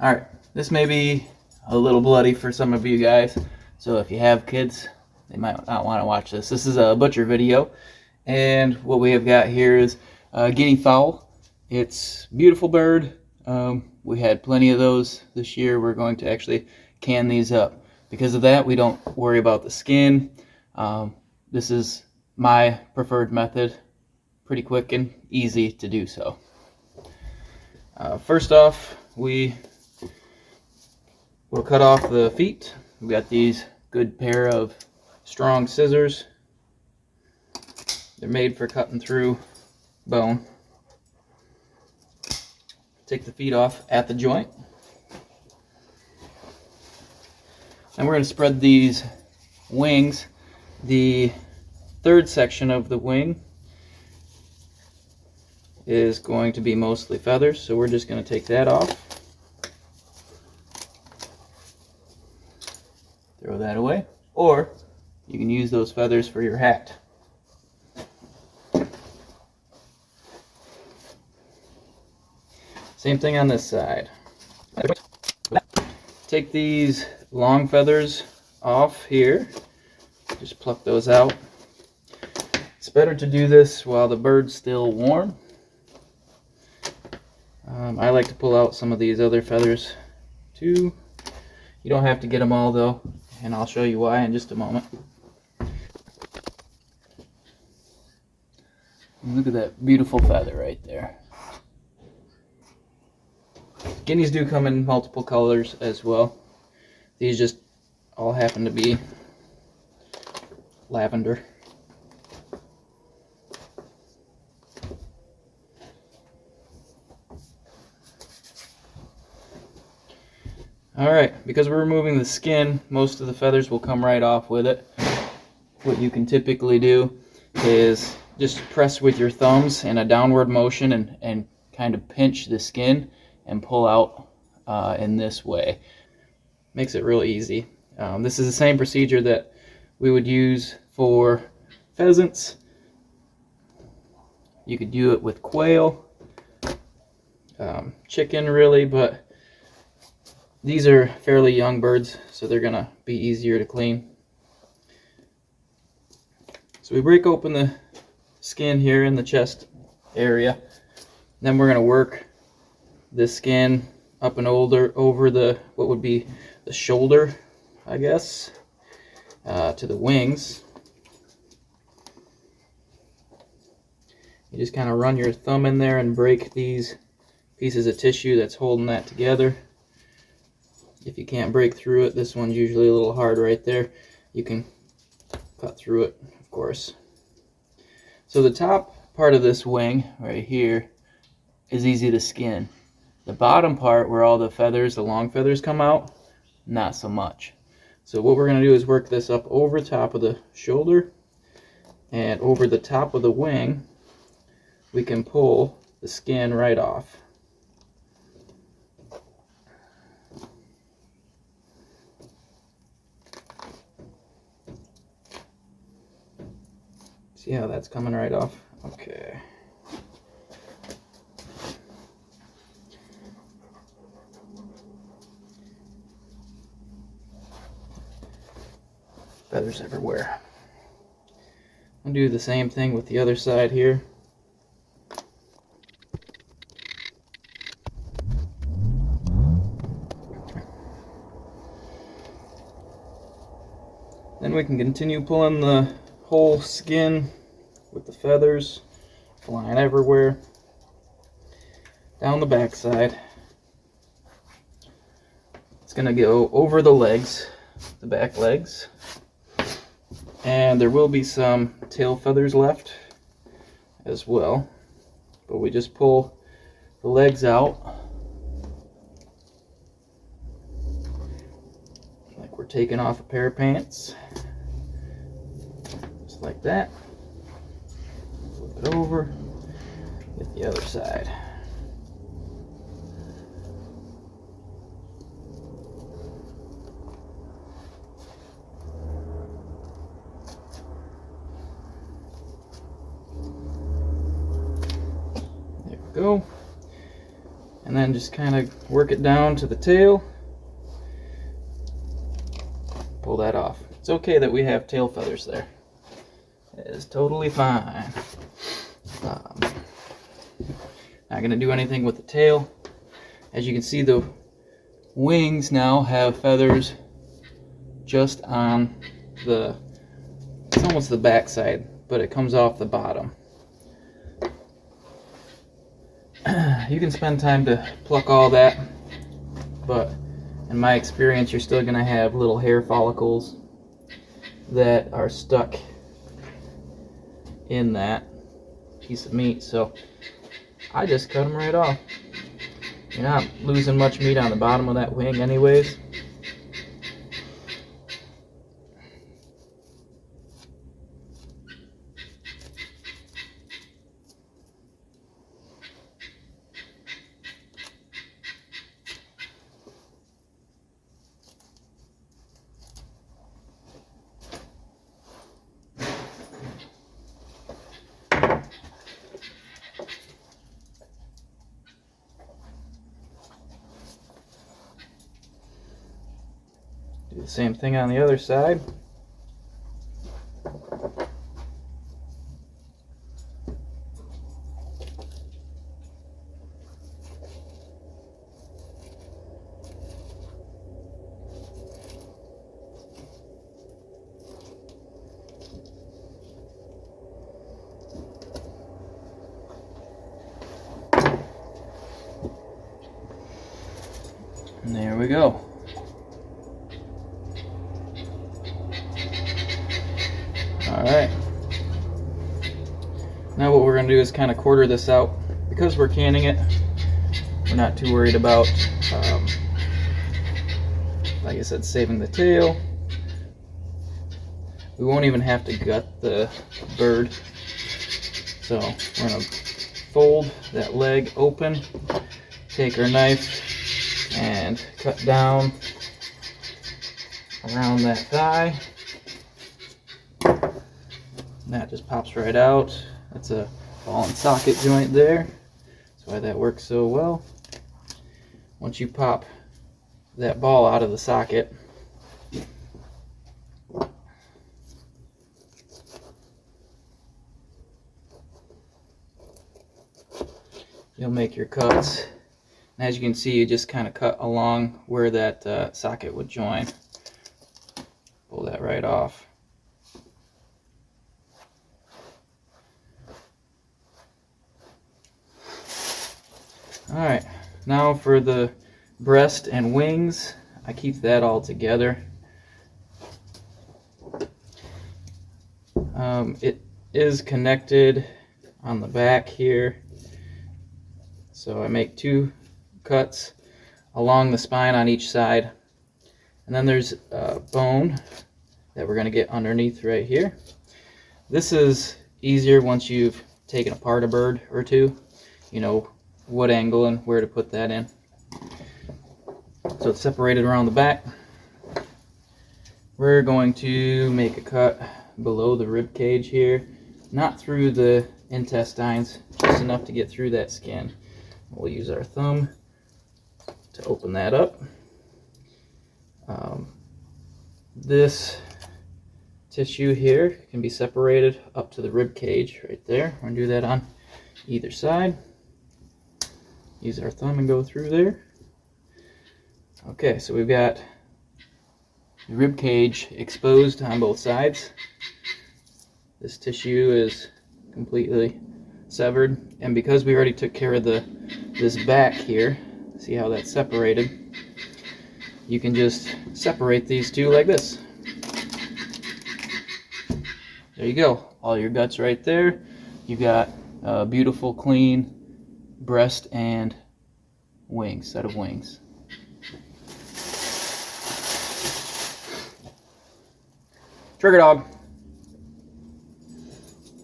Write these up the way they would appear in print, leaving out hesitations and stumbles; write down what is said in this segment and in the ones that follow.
Alright, this may be a little bloody for some of you guys, so if you have kids, they might not want to watch this. This is a butcher video, and what we have got here is a guinea fowl. It's a beautiful bird. We had plenty of those this year. We're going to actually can these up. Because of that, we don't worry about the skin. This is my preferred method. Pretty quick and easy to do so. First off, we'll cut off the feet. We've got these good pair of strong scissors. They're made for cutting through bone. Take the feet off at the joint. And we're going to spread these wings. The third section of the wing is going to be mostly feathers, so we're just going to take that off. Throw that away, or you can use those feathers for your hat. Same thing on this side. Take these long feathers off here. Just pluck those out. It's better to do this while the bird's still warm. I like to pull out some of these other feathers too. You don't have to get them all though, and I'll show you why in just a moment. Look at that beautiful feather right there. Guineas do come in multiple colors as well. These just all happen to be lavender. Alright, because we're removing the skin, most of the feathers will come right off with it. What you can typically do is just press with your thumbs in a downward motion and kind of pinch the skin and pull out in this way. Makes it real easy. This is the same procedure that we would use for pheasants. You could do it with quail, chicken really, but these are fairly young birds, so they're gonna be easier to clean. So we break open the skin here in the chest area. Then we're gonna work this skin up and over the what would be the shoulder, I guess, to the wings. You just kind of run your thumb in there and break these pieces of tissue that's holding that together. If you can't break through it, this one's usually a little hard right there. You can cut through it, of course. So the top part of this wing right here is easy to skin. The bottom part where all the feathers, the long feathers come out, not so much. So what we're going to do is work this up over top of the shoulder and over the top of the wing. We can pull the skin right off. See how that's coming right off? Okay. Feathers everywhere. I'll do the same thing with the other side here. Then we can continue pulling the whole skin with the feathers flying everywhere down the back side. It's going to go over the legs, the back legs, and there will be some tail feathers left as well, but we just pull the legs out like we're taking off a pair of pants. Like that. Flip it over, get the other side. There we go. and then just kind of work it down to the tail. Pull that off. It's okay that we have tail feathers there. It is totally fine. Not going to do anything with the tail. As you can see, the wings now have feathers just on the, it's almost the back side, but it comes off the bottom. You can spend time to pluck all that, but in my experience, you're still going to have little hair follicles that are stuck in that piece of meat, so I just cut them right off. You're not losing much meat on the bottom of that wing anyways. Do the same thing on the other side. And there we go. Alright, now what we're going to do is kind of quarter this out. Because we're canning it, we're not too worried about, like I said, saving the tail. We won't even have to gut the bird. So we're going to fold that leg open, take our knife and cut down around that thigh. That just pops right out. That's a ball and socket joint there. That's why that works so well. Once you pop that ball out of the socket, you'll make your cuts. And as you can see, you just kind of cut along where that socket would join. Pull that right off. Alright, now for the breast and wings, I keep that all together. It is connected on the back here, so I make two cuts along the spine on each side, and then there's a bone that we're going to get underneath right here. This is easier once you've taken apart a bird or two. You know what angle and where to put that in. So it's separated around the back. We're going to make a cut below the rib cage here, not through the intestines, just enough to get through that skin. We'll use our thumb to open that up. This tissue here can be separated up to the rib cage right there. We're going to do that on either side. Use our thumb and go through there. Okay, so we've got the rib cage exposed on both sides. This tissue is completely severed, and because we already took care of this back here, see how that's separated, you can just separate these two like this. There you go, all your guts right there. You've got a beautiful clean breast and set of wings. Trigger dog.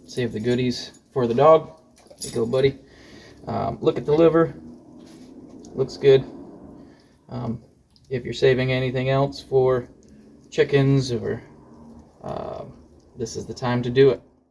Save the goodies for the dog. There you go, buddy. Look at the liver. Looks good. If you're saving anything else for chickens, or this is the time to do it.